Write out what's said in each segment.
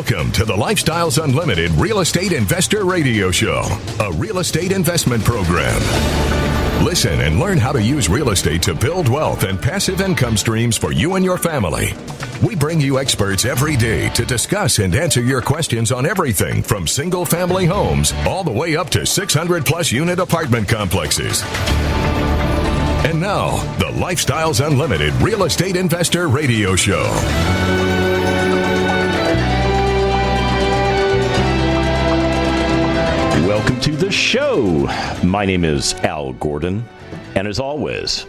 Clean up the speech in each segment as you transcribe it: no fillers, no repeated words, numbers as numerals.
Welcome to the Lifestyles Unlimited Real Estate Investor Radio Show, a real estate investment program. Listen and learn how to use real estate to build wealth and passive income streams for you and your family. We bring you experts every day to discuss and answer your questions on everything from single-family homes all the way up to 600-plus unit apartment complexes. And now, the Lifestyles Unlimited Real Estate Investor Radio Show. Welcome to the show. My name is Al Gordon, and as always,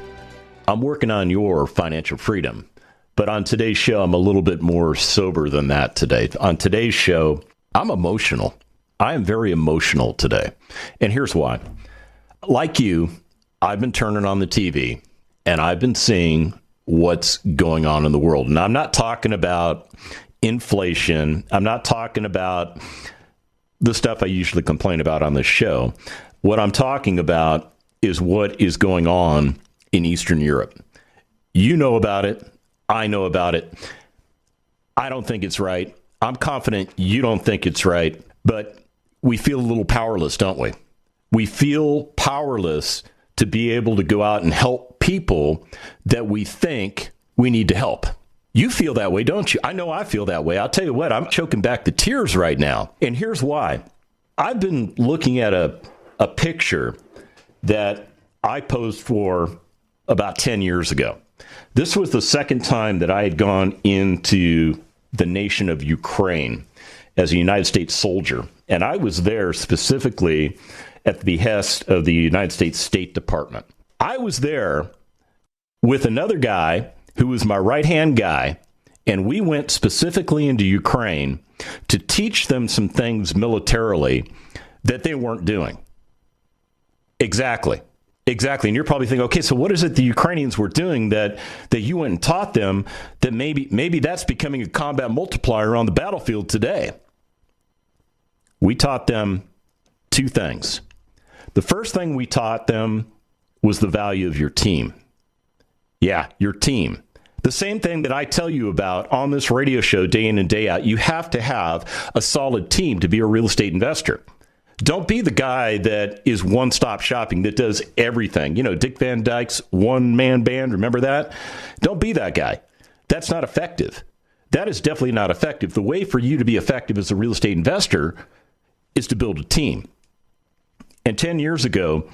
I'm working on your financial freedom. But on today's show, I'm a little bit more sober than that today. On today's show, I'm emotional. I am very emotional today. And here's why. Like you, I've been turning on the TV, and I've been seeing what's going on in the world. And I'm not talking about inflation. I'm not talking about the stuff I usually complain about on this show. What I'm talking about is what is going on in Eastern Europe. You know about it. I know about it. I don't think it's right. I'm confident you don't think it's right, but we feel a little powerless, don't we? We feel powerless to be able to go out and help people that we think we need to help. You feel that way, don't you? I know I feel that way. I'll tell you what, I'm choking back the tears right now. And here's why. I've been looking at a picture that I posed for about 10 years ago. This was the second time that I had gone into the nation of Ukraine as a United States soldier. And I was there specifically at the behest of the United States State Department. I was there with another guy who was my right-hand guy, and we went specifically into Ukraine to teach them some things militarily that they weren't doing. Exactly. And you're probably thinking, okay, so what is it the Ukrainians were doing that you went and taught them that maybe that's becoming a combat multiplier on the battlefield today? We taught them two things. The first thing we taught them was the value of your team. Yeah, your team. The same thing that I tell you about on this radio show day in and day out. You have to have a solid team to be a real estate investor. Don't be the guy that is one-stop shopping, that does everything. You know, Dick Van Dyke's one-man band, remember that? Don't be that guy. That's not effective. That is definitely not effective. The way for you to be effective as a real estate investor is to build a team. And 10 years ago,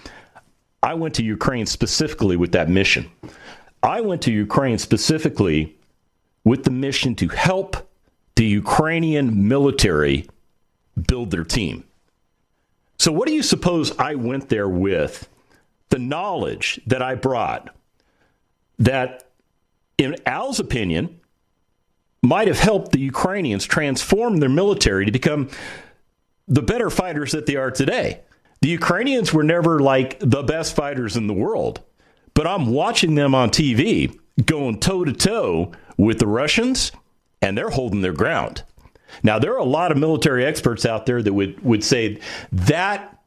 I went to Ukraine specifically with that mission. I went to Ukraine specifically with the mission to help the Ukrainian military build their team. So what do you suppose I went there with? The knowledge that I brought that, in Al's opinion, might have helped the Ukrainians transform their military to become the better fighters that they are today. The Ukrainians were never like the best fighters in the world, but I'm watching them on TV going toe-to-toe with the Russians, and they're holding their ground. Now, there are a lot of military experts out there that would say that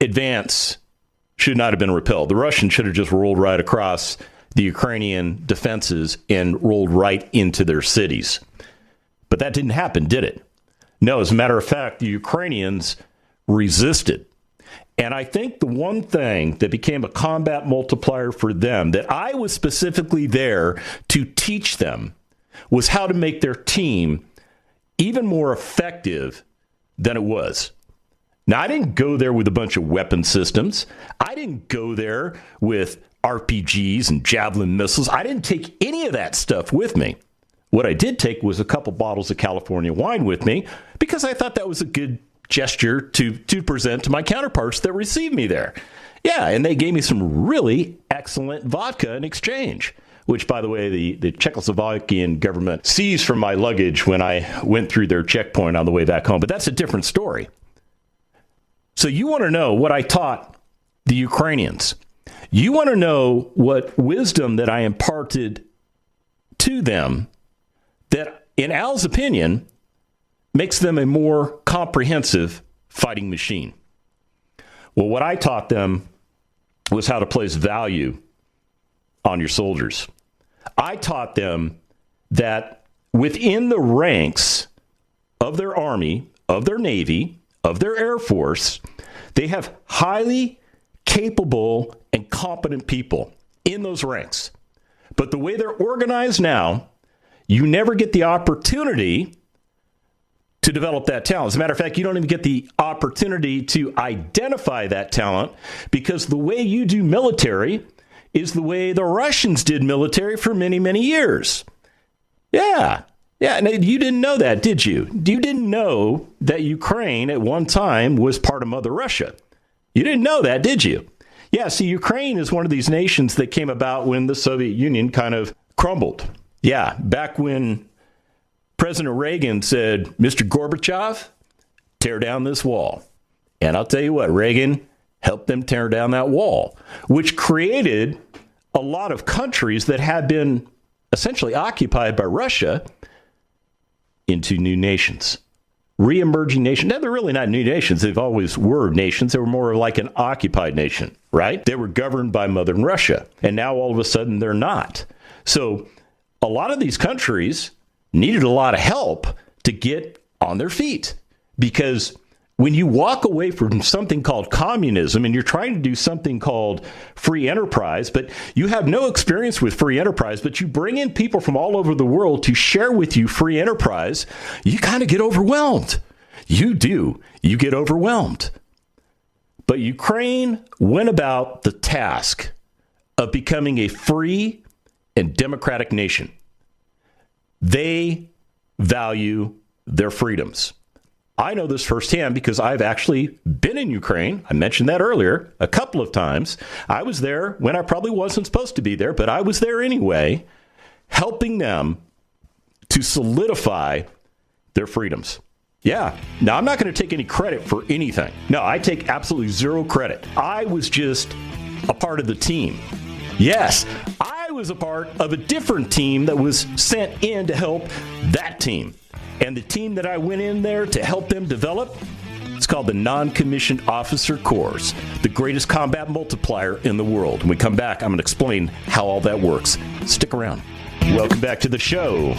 advance should not have been repelled. The Russians should have just rolled right across the Ukrainian defenses and rolled right into their cities. But that didn't happen, did it? No, as a matter of fact, the Ukrainians resisted. And I think the one thing that became a combat multiplier for them, that I was specifically there to teach them, was how to make their team even more effective than it was. Now, I didn't go there with a bunch of weapon systems. I didn't go there with RPGs and javelin missiles. I didn't take any of that stuff with me. What I did take was a couple bottles of California wine with me because I thought that was a good gesture to present to my counterparts that received me there. Yeah, and they gave me some really excellent vodka in exchange, which, by the way, the Czechoslovakian government seized from my luggage when I went through their checkpoint on the way back home. But that's a different story. So you want to know what I taught the Ukrainians. You want to know what wisdom that I imparted to them that, in Al's opinion, makes them a more comprehensive fighting machine. Well, what I taught them was how to place value on your soldiers. I taught them that within the ranks of their Army, of their Navy, of their Air Force, they have highly capable and competent people in those ranks. But the way they're organized now, you never get the opportunity to develop that talent. As a matter of fact, you don't even get the opportunity to identify that talent, because the way you do military is the way the Russians did military for many, many years. Yeah. And you didn't know that, did you? You didn't know that Ukraine at one time was part of Mother Russia. You didn't know that, did you? Yeah, see, Ukraine is one of these nations that came about when the Soviet Union kind of crumbled. Yeah, back when President Reagan said, Mr. Gorbachev, tear down this wall. And I'll tell you what, Reagan helped them tear down that wall, which created a lot of countries that had been essentially occupied by Russia into new nations, re-emerging nations. Now, they're really not new nations. They've always were nations. They were more like an occupied nation, right? They were governed by Mother Russia. And now all of a sudden they're not. So a lot of these countries needed a lot of help to get on their feet, because when you walk away from something called communism and you're trying to do something called free enterprise, but you have no experience with free enterprise, but you bring in people from all over the world to share with you free enterprise, you kind of get overwhelmed. You do. You get overwhelmed. But Ukraine went about the task of becoming a free and democratic nation. They value their freedoms. I know this firsthand because I've actually been in Ukraine. I mentioned that earlier a couple of times. I was there when I probably wasn't supposed to be there, but I was there anyway, helping them to solidify their freedoms. Yeah. Now, I'm not going to take any credit for anything. No, I take absolutely zero credit. I was just a part of the team. Yes, I was a part of a different team that was sent in to help that team. And the team that I went in there to help them develop, it's called the Noncommissioned Officer Corps, the greatest combat multiplier in the world. When we come back, I'm going to explain how all that works. Stick around. Welcome back to the show.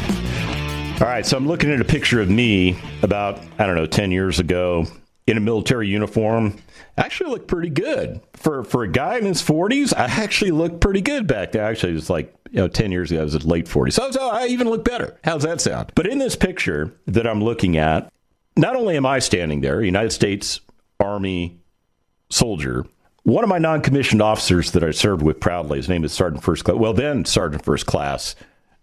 All right, so I'm looking at a picture of me about, 10 years ago in a military uniform. I actually looked pretty good. For a guy in his 40s, I actually looked pretty good back there. Actually, it was like 10 years ago, I was at late 40s. So I even look better. How's that sound? But in this picture that I'm looking at, not only am I standing there, United States Army soldier, one of my non-commissioned officers that I served with proudly, his name is Sergeant First Class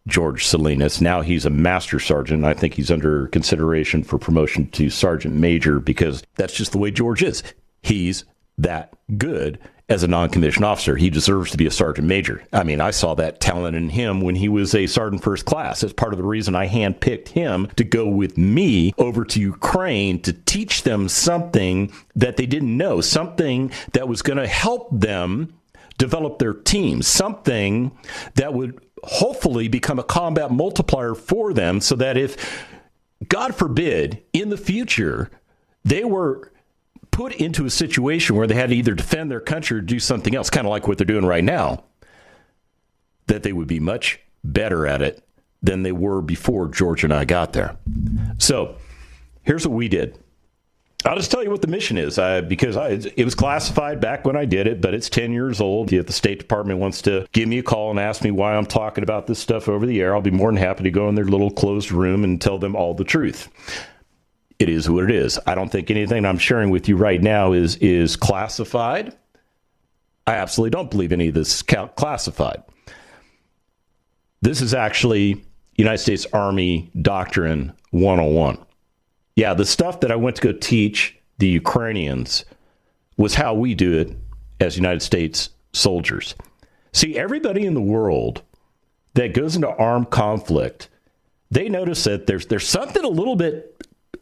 George Salinas. Now he's a master sergeant. I think he's under consideration for promotion to sergeant major, because that's just the way George is. He's that good as a non-commissioned officer. He deserves to be a sergeant major. I mean, I saw that talent in him when he was a sergeant first class. That's part of the reason I handpicked him to go with me over to Ukraine to teach them something that they didn't know, something that was going to help them develop their team, something that would hopefully become a combat multiplier for them, so that if, God forbid, in the future, they were put into a situation where they had to either defend their country or do something else, kind of like what they're doing right now, that they would be much better at it than they were before George and I got there. So here's what we did. I'll just tell you what the mission is, because it was classified back when I did it, but it's 10 years old. If the State Department wants to give me a call and ask me why I'm talking about this stuff over the air, I'll be more than happy to go in their little closed room and tell them all the truth. It is what it is. I don't think anything I'm sharing with you right now is classified. I absolutely don't believe any of this is classified. This is actually United States Army Doctrine 101. Yeah, the stuff that I went to go teach the Ukrainians was how we do it as United States soldiers. See, everybody in the world that goes into armed conflict, they notice that there's something a little bit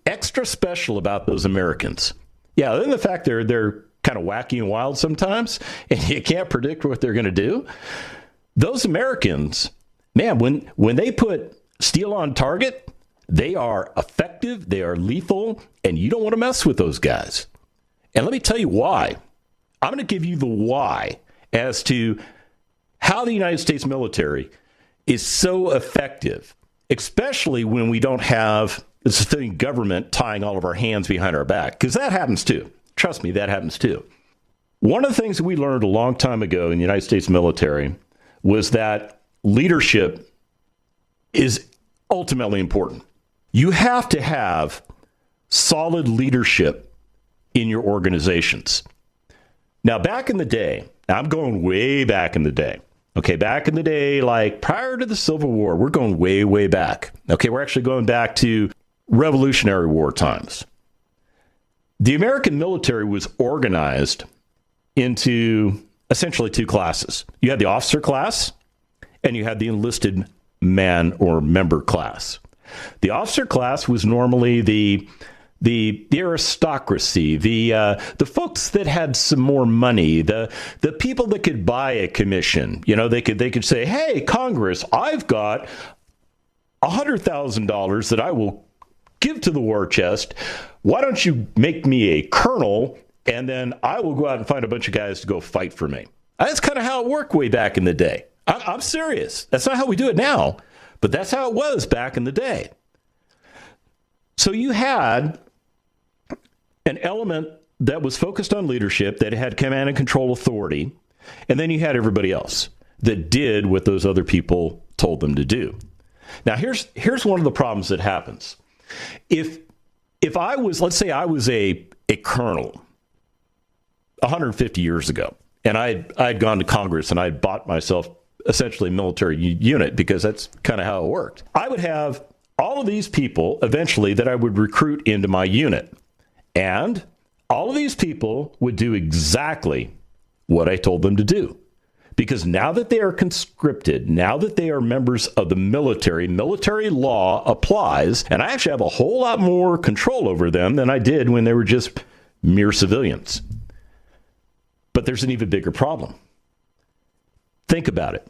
extra special about those Americans. Yeah, other than the fact they're kind of wacky and wild sometimes, and you can't predict what they're going to do. Those Americans, man, when they put steel on target, they are effective, they are lethal, and you don't want to mess with those guys. And let me tell you why. I'm going to give you the why as to how the United States military is so effective especially when we don't have the civilian government tying all of our hands behind our back, because that happens too. Trust me, that happens too. One of the things that we learned a long time ago in the United States military was that leadership is ultimately important. You have to have solid leadership in your organizations. Now, back in the day, I'm going way back in the day. Okay, back in the day, like prior to the Civil War, we're going way, way back. Okay, we're actually going back to Revolutionary War times. The American military was organized into essentially two classes. You had the officer class, and you had the enlisted man or member class. The officer class was normally the aristocracy, the folks that had some more money, the people that could buy a commission. You know, they could say, "Hey, Congress, I've got $100,000 that I will give to the war chest. Why don't you make me a colonel, and then I will go out and find a bunch of guys to go fight for me." That's kind of how it worked way back in the day. I'm serious. That's not how we do it now, but that's how it was back in the day. So you had an element that was focused on leadership, that had command and control authority, and then you had everybody else that did what those other people told them to do. Now, here's one of the problems that happens. If I was, let's say I was a colonel 150 years ago, and I'd gone to Congress and I'd bought myself essentially a military unit, because that's kind of how it worked. I would have all of these people eventually that I would recruit into my unit. And all of these people would do exactly what I told them to do. Because now that they are conscripted, now that they are members of the military law applies, and I actually have a whole lot more control over them than I did when they were just mere civilians. But there's an even bigger problem. Think about it.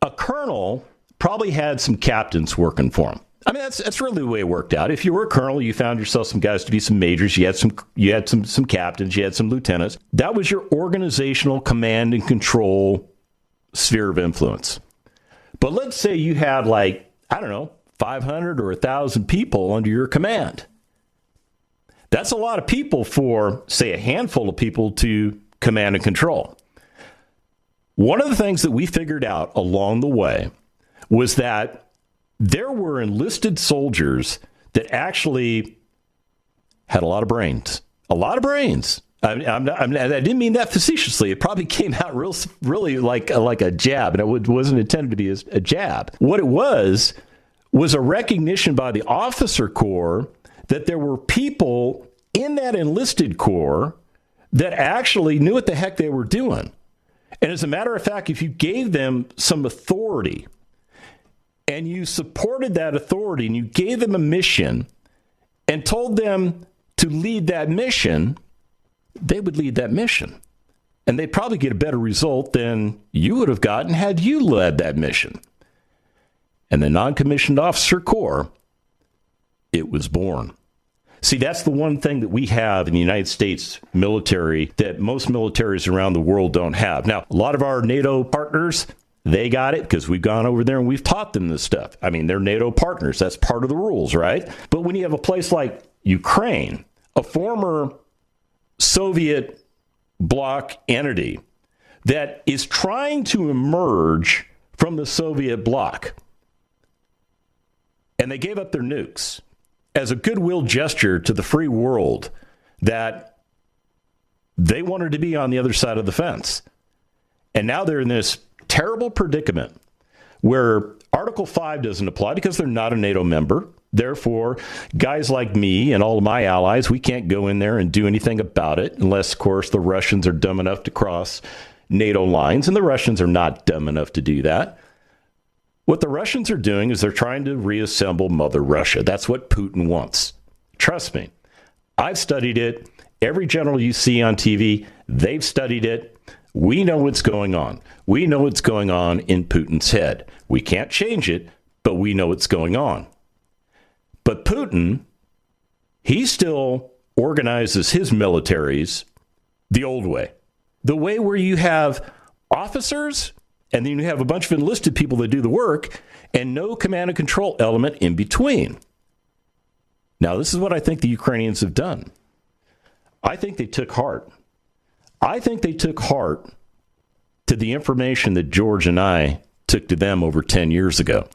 A colonel probably had some captains working for him. I mean, that's really the way it worked out. If you were a colonel, you found yourself some guys to be some majors. You had some captains. You had some lieutenants. That was your organizational command and control sphere of influence. But let's say you had 500 or 1,000 people under your command. That's a lot of people for, say, a handful of people to command and control. One of the things that we figured out along the way was that there were enlisted soldiers that actually had a lot of brains. A lot of brains. I didn't mean that facetiously. It probably came out really like a jab, and it wasn't intended to be a jab. What it was a recognition by the officer corps that there were people in that enlisted corps that actually knew what the heck they were doing. And as a matter of fact, if you gave them some authority, and you supported that authority, and you gave them a mission and told them to lead that mission, they would lead that mission. And they'd probably get a better result than you would have gotten had you led that mission. And the non-commissioned officer corps, it was born. See, that's the one thing that we have in the United States military that most militaries around the world don't have. Now, a lot of our NATO partners, they got it because we've gone over there and we've taught them this stuff. I mean, they're NATO partners. That's part of the rules, right? But when you have a place like Ukraine, a former Soviet bloc entity that is trying to emerge from the Soviet bloc, and they gave up their nukes as a goodwill gesture to the free world that they wanted to be on the other side of the fence. And now they're in this terrible predicament where Article 5 doesn't apply because they're not a NATO member. Therefore, guys like me and all of my allies, we can't go in there and do anything about it unless, of course, the Russians are dumb enough to cross NATO lines, and the Russians are not dumb enough to do that. What the Russians are doing is they're trying to reassemble Mother Russia. That's what Putin wants. Trust me. I've studied it. Every general you see on TV, they've studied it. We know what's going on. We know what's going on in Putin's head. We can't change it, but we know what's going on. But Putin, he still organizes his militaries the old way. The way where you have officers And then you have a bunch of enlisted people that do the work and no command and control element in between. Now, this is what I think the Ukrainians have done. I think they took heart. I think they took heart to the information that George and I took to them over 10 years ago.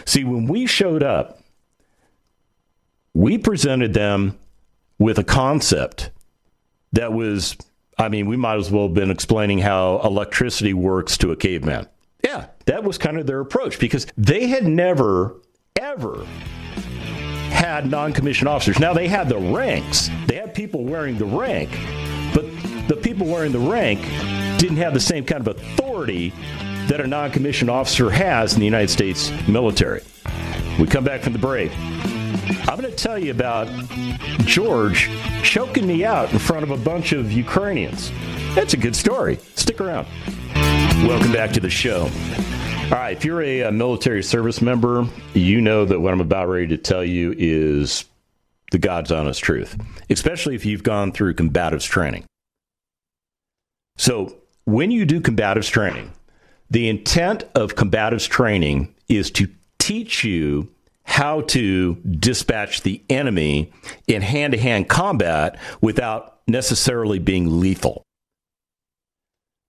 See, when we showed up, we presented them with a concept that was, we might as well have been explaining how electricity works to a caveman. Yeah, that was kind of their approach because they had never, ever had non-commissioned officers. Now, they had the ranks. They had people wearing the rank, but the people wearing the rank didn't have the same kind of authority that a non-commissioned officer has in the United States military. We come back from the break. I'm going to tell you about George choking me out in front of a bunch of Ukrainians. That's a good story. Stick around. Welcome back to the show. All right, if you're a military service member, you know that what I'm about ready to tell you is the God's honest truth, especially if you've gone through combatives training. So when you do combatives training, the intent of combatives training is to teach you how to dispatch the enemy in hand-to-hand combat without necessarily being lethal.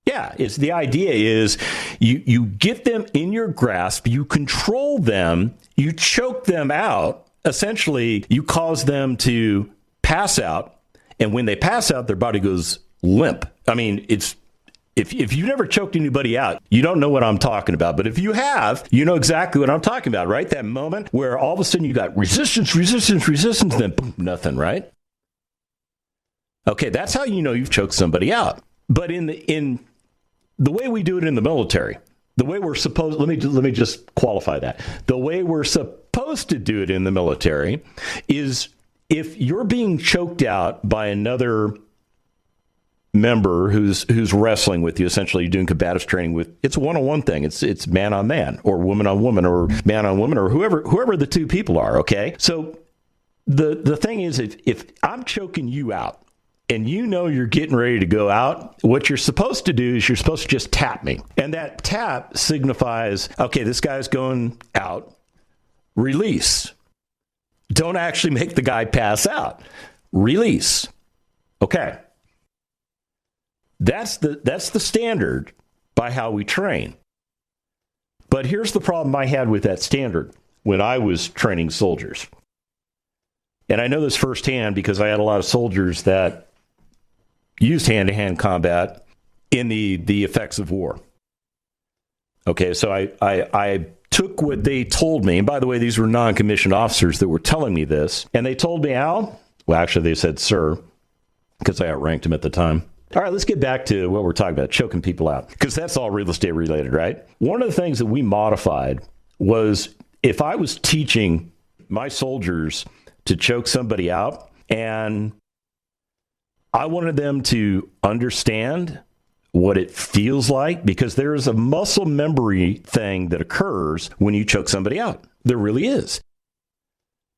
Yeah, the idea is you get them in your grasp, you control them, you choke them out. Essentially, you cause them to pass out, and when they pass out, their body goes limp. If you've never choked anybody out, you don't know what I'm talking about. But if you have, you know exactly what I'm talking about, right? That moment where all of a sudden you got resistance, then boom, nothing, right? Okay, that's how you know you've choked somebody out. But in the way we do it in the military, the way we're supposed, let me just qualify that. The way we're supposed to do it in the military is if you're being choked out by another member who's wrestling with you, essentially doing combatives training with, it's a one-on-one thing. It's man on man or woman on woman or man on woman or whoever the two people are. Okay. So the thing is, if I'm choking you out and you know you're getting ready to go out, what you're supposed to do is you're supposed to just tap me. And that tap signifies, okay, this guy's going out. Release. Don't actually make the guy pass out. Release. Okay. That's the standard by how we train. But here's the problem I had with that standard when I was training soldiers. And I know this firsthand because I had a lot of soldiers that used hand-to-hand combat in the effects of war. Okay, so I took what they told me. And by the way, these were non-commissioned officers that were telling me this. And they told me, Al, well, actually they said, sir, because I outranked them at the time. All right, let's get back to what we're talking about, choking people out, because that's all real estate related, right? One of the things that we modified was if I was teaching my soldiers to choke somebody out and I wanted them to understand what it feels like, because there is a muscle memory thing that occurs when you choke somebody out. There really is.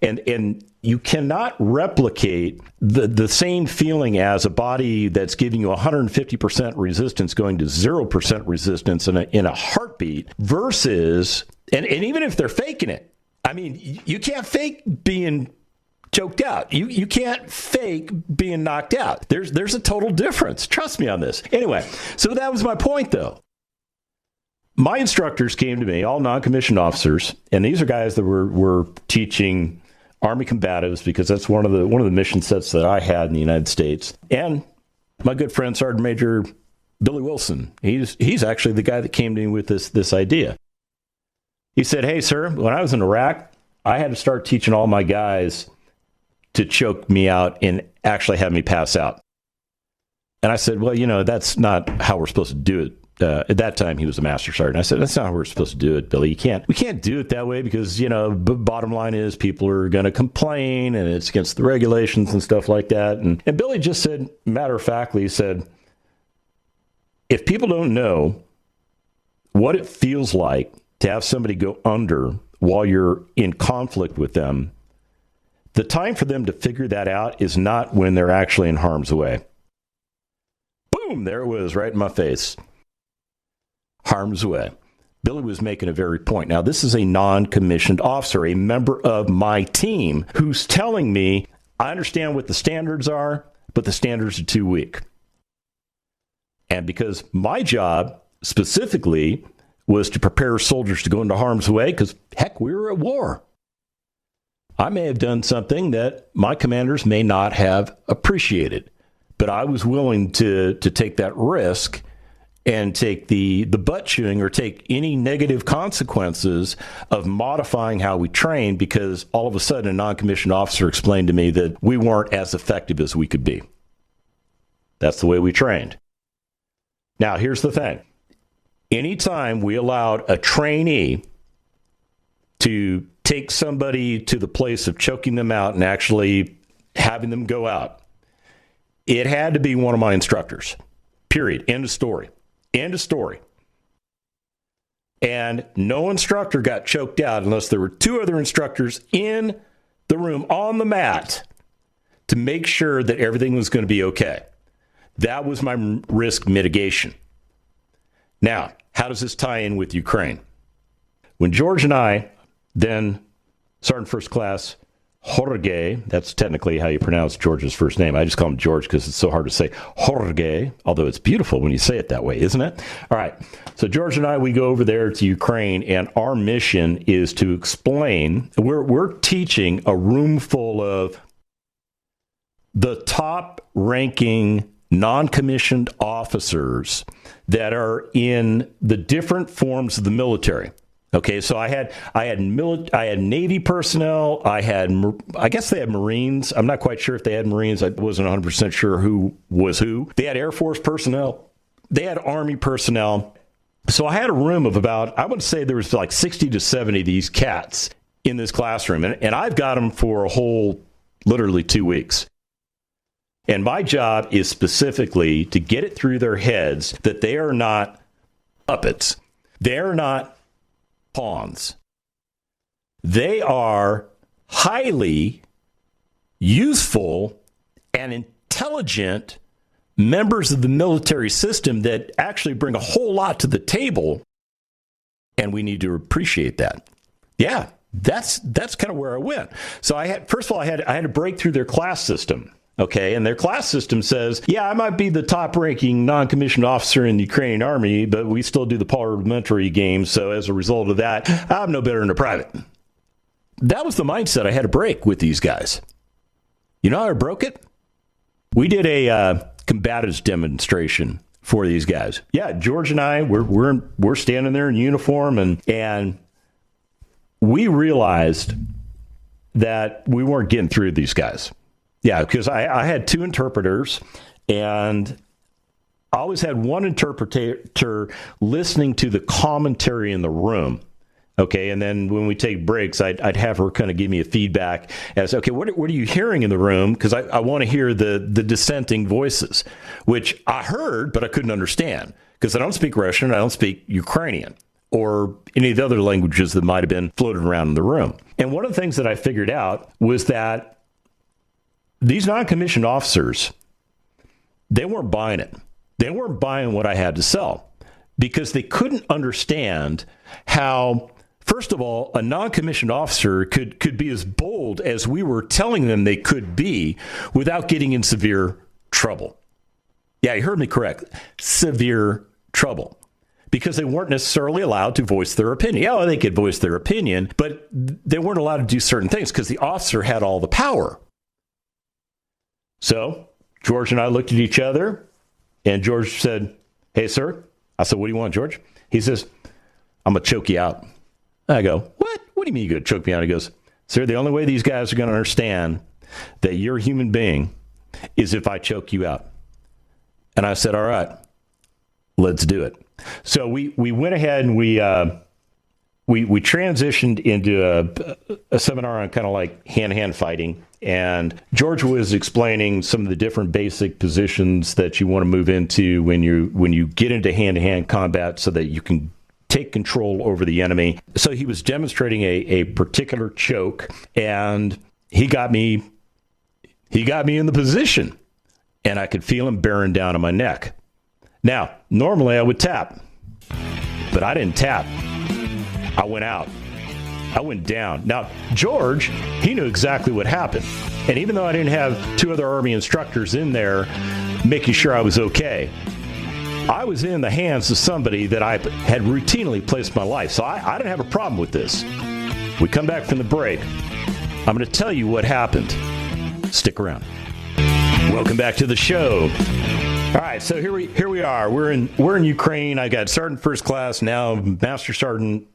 And you cannot replicate the same feeling as a body that's giving you 150% resistance going to 0% resistance in a heartbeat versus, and even if they're faking it, I mean, you can't fake being choked out. You can't fake being knocked out. There's a total difference. Trust me on this. Anyway, so that was my point, though. My instructors came to me, all non-commissioned officers, and these are guys that were teaching Army combatives, because that's one of the mission sets that I had in the United States. And my good friend Sergeant Major Billy Wilson, he's actually the guy that came to me with this idea. He said, "Hey, sir, when I was in Iraq, I had to start teaching all my guys to choke me out and actually have me pass out." And I said, "Well, that's not how we're supposed to do it." At that time, he was a master sergeant. I said, "That's not how we're supposed to do it, Billy. We can't do it that way because, bottom line is people are going to complain and it's against the regulations and stuff like that." And Billy just said, matter of factly, he said, if people don't know what it feels like to have somebody go under while you're in conflict with them, the time for them to figure that out is not when they're actually in harm's way. Boom, there it was right in my face. Harm's way. Billy was making a very point. Now, this is a non-commissioned officer, a member of my team, who's telling me, I understand what the standards are, but the standards are too weak. And because my job specifically was to prepare soldiers to go into harm's way, because, heck, we were at war. I may have done something that my commanders may not have appreciated, but I was willing to take that risk and take the butt chewing or take any negative consequences of modifying how we train, because all of a sudden a non-commissioned officer explained to me that we weren't as effective as we could be. That's the way we trained. Now, here's the thing. Anytime we allowed a trainee to take somebody to the place of choking them out and actually having them go out, it had to be one of my instructors. Period. End of story. End of story. And no instructor got choked out unless there were two other instructors in the room on the mat to make sure that everything was going to be okay. That was my risk mitigation. Now, how does this tie in with Ukraine? When George and I, then Sergeant First Class Jorge, that's technically how you pronounce George's first name. I just call him George because it's so hard to say Jorge, although it's beautiful when you say it that way, isn't it? All right. So George and I, we go over there to Ukraine, and our mission is to explain. We're teaching a room full of the top-ranking non-commissioned officers that are in the different forms of the military. Okay, so I had Navy personnel. I guess they had Marines. I'm not quite sure if they had Marines. I wasn't 100% sure who was who. They had Air Force personnel. They had Army personnel. So I had a room of about, I would say there was like 60 to 70 of these cats in this classroom. And I've got them for a whole, literally 2 weeks. And my job is specifically to get it through their heads that they are not puppets. They're not pawns. They are highly useful and intelligent members of the military system that actually bring a whole lot to the table, and we need to appreciate that. Yeah, that's kind of where I went. So I had to break through their class system. Okay, and their class system says, yeah, I might be the top-ranking non-commissioned officer in the Ukrainian Army, but we still do the parliamentary game, so as a result of that, I'm no better than a private. That was the mindset I had to break with these guys. You know how I broke it? We did a combatives demonstration for these guys. Yeah, George and I, we're standing there in uniform, and we realized that we weren't getting through these guys. Yeah, because I had two interpreters, and I always had one interpreter listening to the commentary in the room. Okay, and then when we take breaks, I'd have her kind of give me a feedback as, okay, what are you hearing in the room? Because I want to hear the dissenting voices, which I heard, but I couldn't understand because I don't speak Russian, I don't speak Ukrainian or any of the other languages that might have been floated around in the room. And one of the things that I figured out was that these non-commissioned officers, they weren't buying it. They weren't buying what I had to sell because they couldn't understand how, first of all, a non-commissioned officer could be as bold as we were telling them they could be without getting in severe trouble. Yeah, you heard me correct. Severe trouble. Because they weren't necessarily allowed to voice their opinion. Yeah, well, they could voice their opinion, but they weren't allowed to do certain things because the officer had all the power. So George and I looked at each other, and George said, hey, sir. I said, what do you want, George? He says, I'm going to choke you out. I go, what? What do you mean you're going to choke me out? He goes, sir, the only way these guys are going to understand that you're a human being is if I choke you out. And I said, all right, let's do it. So we went ahead and we transitioned into a seminar on kind of like hand-to-hand fighting. And George was explaining some of the different basic positions that you want to move into when you get into hand-to-hand combat so that you can take control over the enemy. So he was demonstrating a particular choke, and he got me in the position, and I could feel him bearing down on my neck. Now, normally I would tap, but I didn't tap. I went out. I went down. Now, George, he knew exactly what happened. And even though I didn't have two other Army instructors in there making sure I was okay, I was in the hands of somebody that I had routinely placed my life. So I didn't have a problem with this. We come back from the break. I'm going to tell you what happened. Stick around. Welcome back to the show. All right, so here we are. We're in Ukraine. I got Sergeant First Class, now Master Sergeant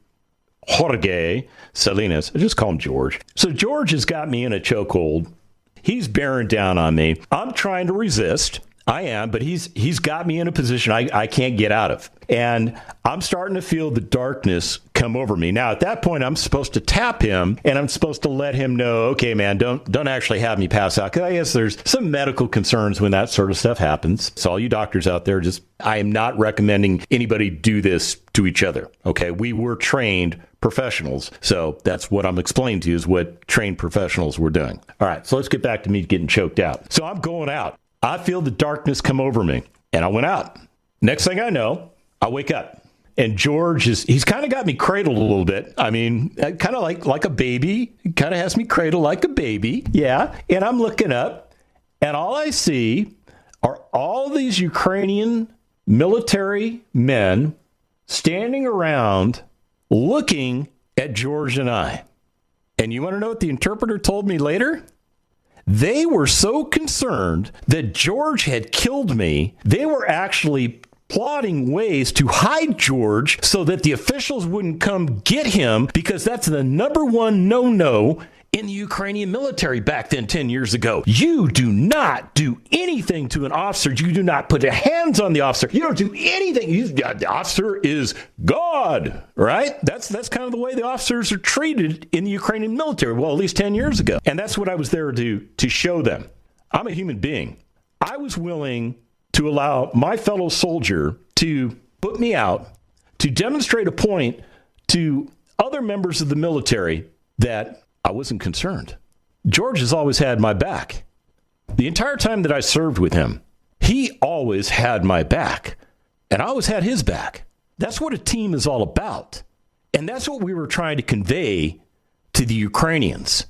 Jorge Salinas. I just call him George. So George has got me in a chokehold. He's bearing down on me. I'm trying to resist. I am, but he's got me in a position I can't get out of. And I'm starting to feel the darkness come over me. Now, at that point, I'm supposed to tap him, and I'm supposed to let him know, okay, man, don't actually have me pass out. Because I guess there's some medical concerns when that sort of stuff happens. So all you doctors out there, I am not recommending anybody do this to each other. Okay, we were trained professionals. So that's what I'm explaining to you is what trained professionals were doing. All right, so let's get back to me getting choked out. So I'm going out. I feel the darkness come over me, and I went out. Next thing I know, I wake up, and George he's kind of got me cradled a little bit. I mean, kind of like a baby. He kind of has me cradled like a baby. Yeah, and I'm looking up, and all I see are all these Ukrainian military men standing around looking at George and I. And you want to know what the interpreter told me later? They were so concerned that George had killed me, they were actually plotting ways to hide George so that the officials wouldn't come get him, because that's the number one no-no in the Ukrainian military back then 10 years ago. You do not do anything to an officer. You do not put your hands on the officer. You don't do anything. The officer is God, right? That's kind of the way the officers are treated in the Ukrainian military. Well, at least 10 years ago. And that's what I was there to show them. I'm a human being. I was willing to allow my fellow soldier to put me out, to demonstrate a point to other members of the military that I wasn't concerned. George has always had my back. The entire time that I served with him, he always had my back, and I always had his back. That's what a team is all about. And that's what we were trying to convey to the Ukrainians,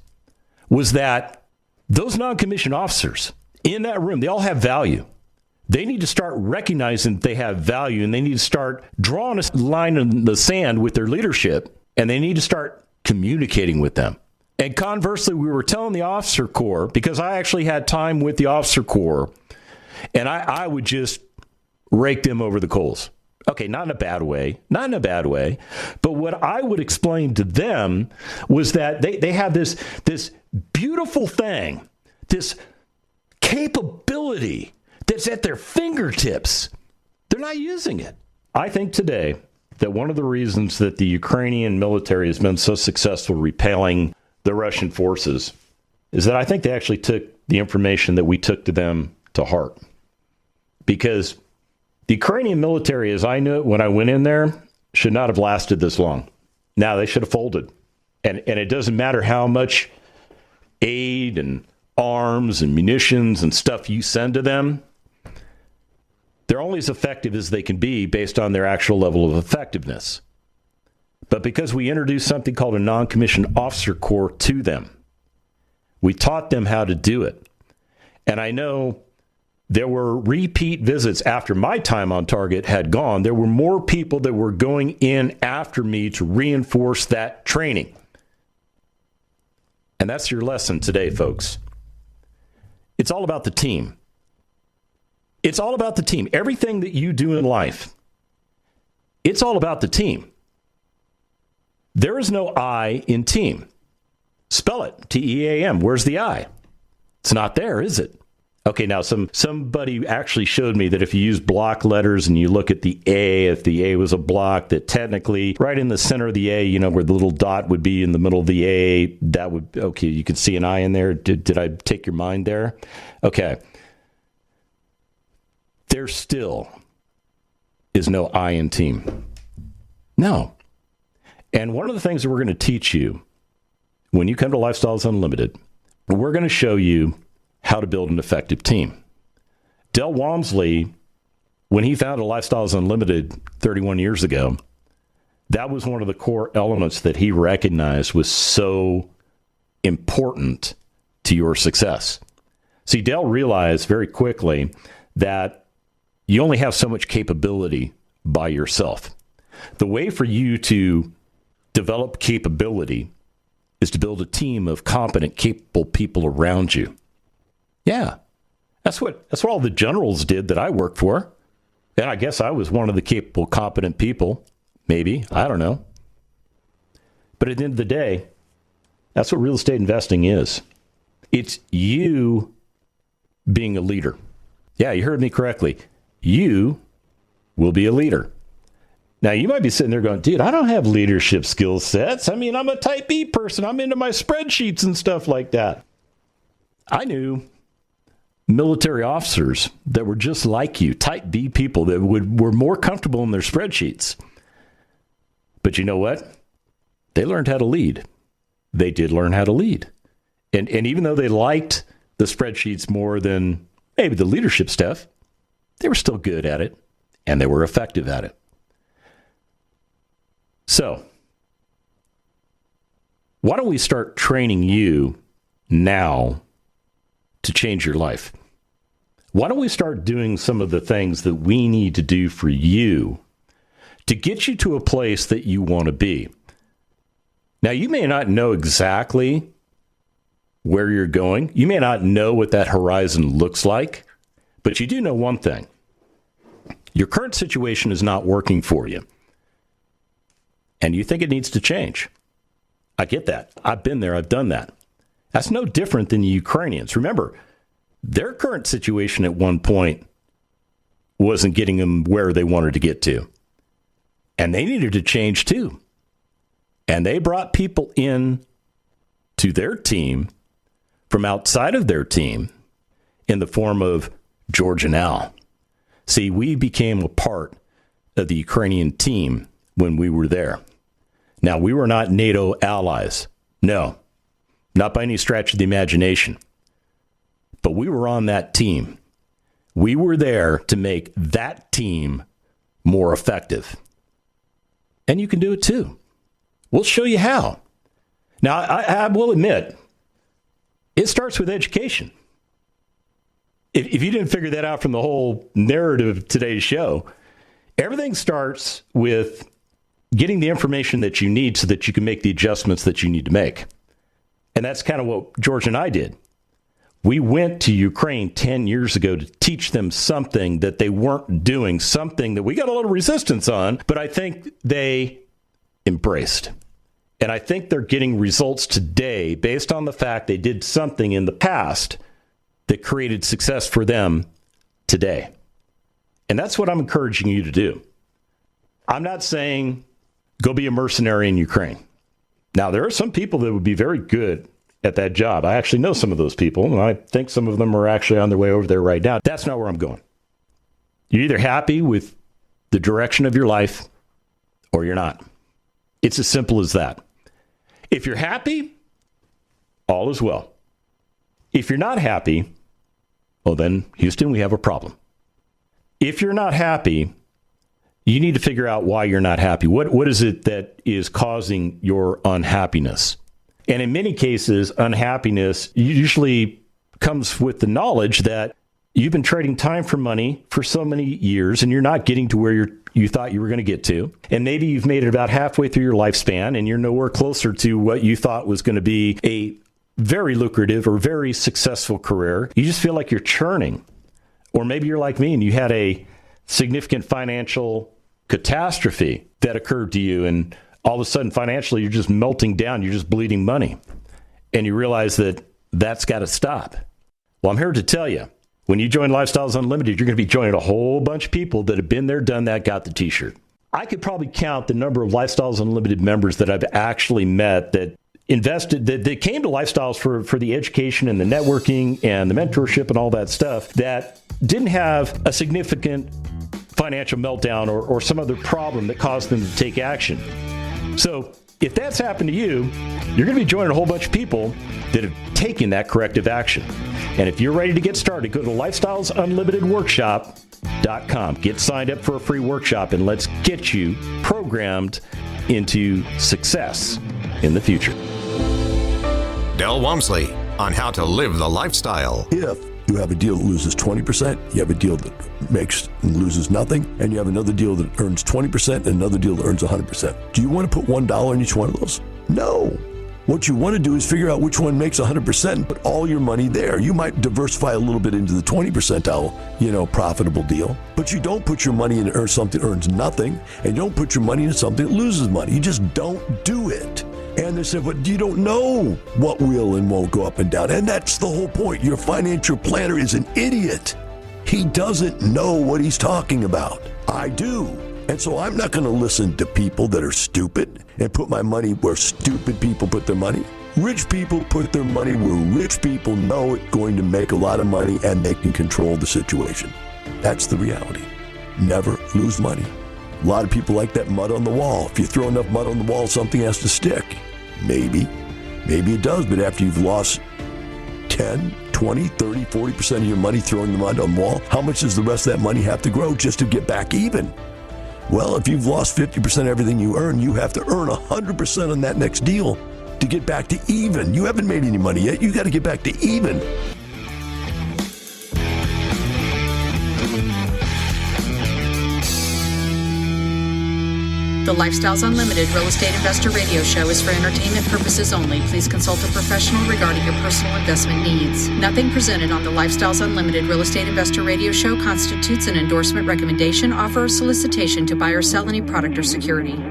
was that those non-commissioned officers in that room, they all have value. They need to start recognizing that they have value, and they need to start drawing a line in the sand with their leadership, and they need to start communicating with them. And conversely, we were telling the officer corps, because I actually had time with the officer corps, and I would just rake them over the coals. Okay, not in a bad way, but what I would explain to them was that they have this beautiful thing, this capability that's at their fingertips. They're not using it. I think today that one of the reasons that the Ukrainian military has been so successful repelling the Russian forces is that I think they actually took the information that we took to them to heart. Because the Ukrainian military, as I knew it when I went in there, should not have lasted this long. Now, they should have folded. And it doesn't matter how much aid and arms and munitions and stuff you send to them. They're only as effective as they can be based on their actual level of effectiveness. But because we introduced something called a non-commissioned officer corps to them, we taught them how to do it. And I know there were repeat visits after my time on target had gone. There were more people that were going in after me to reinforce that training. And that's your lesson today, folks. It's all about the team. It's all about the team. Everything that you do in life, it's all about the team. There is no I in team. Spell it, T-E-A-M. Where's the I? It's not there, is it? Okay, now somebody actually showed me that if you use block letters and you look at the A, if the A was a block, that technically right in the center of the A, you know, where the little dot would be in the middle of the A, that would, okay, you could see an I in there. Did I take your mind there? Okay. There still is no I in team. No. And one of the things that we're going to teach you when you come to Lifestyles Unlimited, we're going to show you how to build an effective team. Del Walmsley, when he founded Lifestyles Unlimited 31 years ago, That was one of the core elements that he recognized was so important to your success. See, Dell realized very quickly that you only have so much capability by yourself. The way for you to develop capability is to build a team of competent, capable people around you. Yeah, that's what all the generals did that I worked for. And I guess I was one of the capable, competent people. Maybe. I don't know. But at the end of the day, that's what real estate investing is. It's you being a leader. Yeah, you heard me correctly. You will be a leader. Now, you might be sitting there going, dude, I don't have leadership skill sets. I mean, I'm a type B person. I'm into my spreadsheets and stuff like that. I knew military officers that were just like you, type B people that were more comfortable in their spreadsheets. But you know what? They learned how to lead. They did learn how to lead. And even though they liked the spreadsheets more than maybe the leadership stuff, they were still good at it, and they were effective at it. So, why don't we start training you now to change your life? Why don't we start doing some of the things that we need to do for you to get you to a place that you want to be? Now, you may not know exactly where you're going. You may not know what that horizon looks like, but you do know one thing. Your current situation is not working for you, and you think it needs to change. I get that. I've been there. I've done that. That's no different than the Ukrainians. Remember, their current situation at one point wasn't getting them where they wanted to get to. And they needed to change too. And they brought people in to their team from outside of their team in the form of George and Al. See, we became a part of the Ukrainian team when we were there. Now, we were not NATO allies. No, not by any stretch of the imagination. But we were on that team. We were there to make that team more effective. And you can do it too. We'll show you how. Now, I will admit, it starts with education. If you didn't figure that out from the whole narrative of today's show, everything starts with getting the information that you need so that you can make the adjustments that you need to make. And that's kind of what George and I did. We went to Ukraine 10 years ago to teach them something that they weren't doing, something that we got a little resistance on, but I think they embraced. And I think they're getting results today based on the fact they did something in the past that created success for them today. And that's what I'm encouraging you to do. I'm not saying go be a mercenary in Ukraine. Now, there are some people that would be very good at that job. I actually know some of those people, and I think some of them are actually on their way over there right now. That's not where I'm going. You're either happy with the direction of your life or you're not. It's as simple as that. If you're happy, all is well. If you're not happy, well then, Houston, we have a problem. If you're not happy, you need to figure out why you're not happy. What is it that is causing your unhappiness? And in many cases, unhappiness usually comes with the knowledge that you've been trading time for money for so many years and you're not getting to where you thought you were going to get to. And maybe you've made it about halfway through your lifespan and you're nowhere closer to what you thought was going to be a very lucrative or very successful career. You just feel like you're churning. Or maybe you're like me and you had a significant financial catastrophe that occurred to you, and all of a sudden financially you're just melting down, you're just bleeding money, and you realize that that's got to stop. Well, I'm here to tell you, when you join Lifestyles Unlimited, you're going to be joining a whole bunch of people that have been there, done that, got the t-shirt. I could probably count the number of Lifestyles Unlimited members that I've actually met that invested, that came to Lifestyles for the education and the networking and the mentorship and all that stuff, that didn't have a significant financial meltdown or some other problem that caused them to take action. So if that's happened to you, you're going to be joining a whole bunch of people that have taken that corrective action. And if you're ready to get started, go to lifestylesunlimitedworkshop.com. Get signed up for a free workshop and let's get you programmed into success in the future. Del Walmsley on how to live the lifestyle. If you have a deal that loses 20%, you have a deal that makes and loses nothing, and you have another deal that earns 20% and another deal that earns 100%. Do you want to put $1 in each one of those? No. What you want to do is figure out which one makes 100% and put all your money there. You might diversify a little bit into the 20 percentile, profitable deal, but you don't put your money in something that earns nothing, and you don't put your money in something that loses money. You just don't do it. And they said, but you don't know what will and won't go up and down. And that's the whole point. Your financial planner is an idiot. He doesn't know what he's talking about. I do. And so I'm not going to listen to people that are stupid and put my money where stupid people put their money. Rich people put their money where rich people know it's going to make a lot of money and they can control the situation. That's the reality. Never lose money. A lot of people like that mud on the wall. If you throw enough mud on the wall, something has to stick. Maybe it does, but after you've lost 10, 20, 30, 40% of your money throwing the mud on the wall, how much does the rest of that money have to grow just to get back even? Well, if you've lost 50% of everything you earn, you have to earn 100% on that next deal to get back to even. You haven't made any money yet. You got to get back to even. The Lifestyles Unlimited Real Estate Investor Radio Show is for entertainment purposes only. Please consult a professional regarding your personal investment needs. Nothing presented on the Lifestyles Unlimited Real Estate Investor Radio Show constitutes an endorsement, recommendation, offer, or solicitation to buy or sell any product or security.